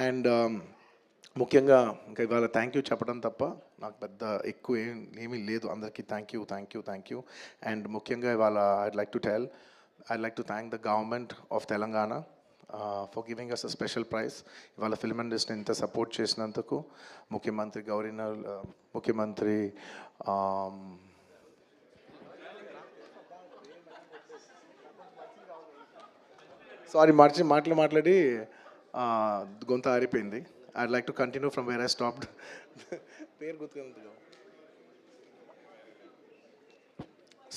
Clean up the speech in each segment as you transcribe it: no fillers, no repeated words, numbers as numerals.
And ముఖ్యంగా ఇంకా ఇవాళ థ్యాంక్ యూ చెప్పడం తప్ప నాకు పెద్ద ఎక్కువ ఏమీ లేదు. అందరికీ థ్యాంక్ యూ. అండ్ ముఖ్యంగా ఇవాళ I'd like to thank the government of Telangana for giving us a special prize. ఇవాళ ఫిల్మ్ ఇండస్ట్రీ ఇంత సపోర్ట్ చేసినందుకు ముఖ్యమంత్రి గవర్నర్, ముఖ్యమంత్రి సారీ మాట్లాడి గొంత ఆరిపోయింది. I'd like to continue from where I stopped. పేరు గుర్తుకుంది.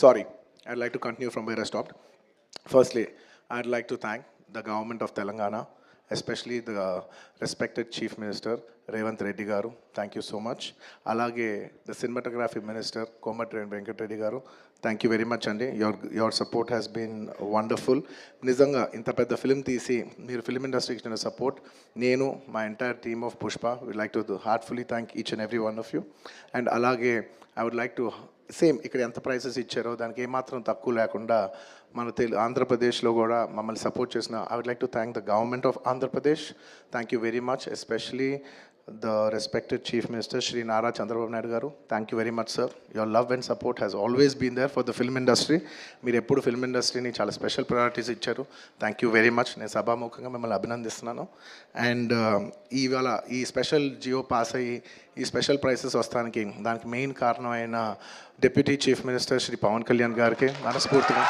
Sorry, I'd like to continue from where I stopped. Firstly, I'd like to thank the government of Telangana, especially the respected Chief Minister Revanth Reddy garu. Thank you so much. Alage the cinematography minister Komatreddy Venkat Reddy garu. Thank you very much andi. Your support has been wonderful. Nizanga inta pedda film teesi meer film industry ki ichina support nenu my entire team of Pushpa would like to heartfully thank each and every one of you. And alage I would like to same ఇక్కడ ఎంత prices ఇచ్చారో దానికి ఏమాత్రం తక్కువ లేకుండా మన ఆంధ్రప్రదేశ్లో కూడా మమ్మల్ని సపోర్ట్ చేసిన I would like to thank the government of Andhra Pradesh. Thank you very much, especially the respected Chief Minister Shri Nara Chandrababu Naidu garu. Thank you very much, sir. Your love and support has always been there for the film industry. మీరు ఎప్పుడు film ఇండస్ట్రీని చాలా special priorities ఇచ్చారు. Thank you very much. నేను సభాముఖంగా మిమ్మల్ని అభినందిస్తున్నాను. And ఇవాళ ఈ స్పెషల్ జియో పాస్ అయ్యి ఈ స్పెషల్ ప్రైసెస్ వస్తానికి దానికి మెయిన్ కారణమైన deputy chief minister Shri Pawan Kalyan గారికి మనస్ఫూర్తిగా,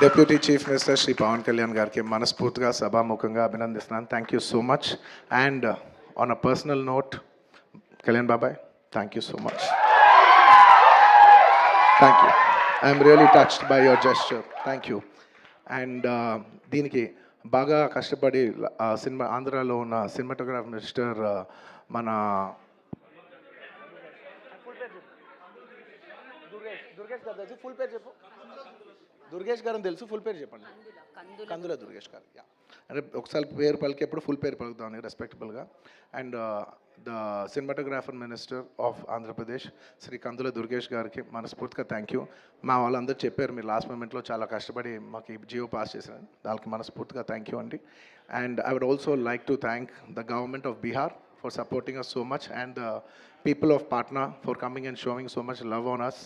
deputy chief minister Shri Pawan Kalyan గారికి మనస్ఫూర్తిగా సభాముఖంగా అభినందిస్తున్నాను. Thank you so much. And on a personal note, Kalyan బాబాయ్, thank you so much. Thank you. I'm really touched by your gesture. Thank you. And దీనికి బాగా కష్టపడి సినిమా ఆంధ్రాలో ఉన్న సినిమాటోగ్రాఫ్ మినిస్టర్ మన దుర్గేష్ గారు తెలుసు, ఫుల్ పేరు చెప్పండి. కందుల దుర్గేష్ గారు. యా, అంటే ఒకసారి పేరు పలికేప్పుడు ఫుల్ పేరు పలుకుతామని రెస్పెక్టబుల్గా. And the cinematographer minister of Andhra Pradesh Shri Kandula Durgesh గారికి మనస్ఫూర్తిగా థ్యాంక్ యూ. మా వాళ్ళందరూ చెప్పారు మీరు లాస్ట్ మూమెంట్లో చాలా కష్టపడి మాకు ఈ జియో పాస్ చేశారని, దానికి మనస్ఫూర్తిగా థ్యాంక్ యూ అండి. And I would also like to thank the government of Bihar for supporting us so much, and the people of Patna for coming and showing so much love on us.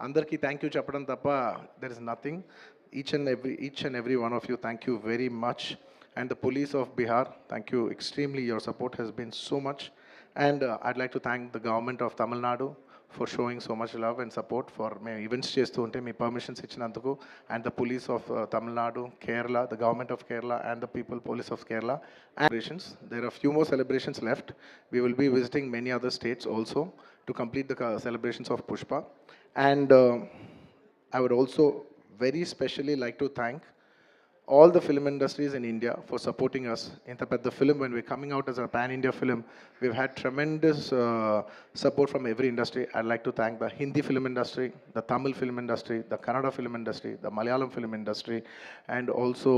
Andarki thank you cheppadam tappa there is nothing. Each and every one of you, thank you very much. And the police of Bihar, thank you extremely. Your support has been so much. And I'd like to thank the government of Tamil Nadu for showing so much love and support for me events చేస్తూ ఉంటే మీ permissions ఇచ్చినందుకు. And the police of Tamil Nadu, Kerala, the government of Kerala and the people police of Kerala. Celebrations, there are few more celebrations left. We will be visiting many other states also to complete the celebrations of Pushpa. And I would also very specially like to thank all the film industries in India for supporting us in the film. When we're coming out as a pan-India film, we've had tremendous support from every industry. I'd like to thank the Hindi film industry, the Tamil film industry, the Kannada film industry, the Malayalam film industry, and also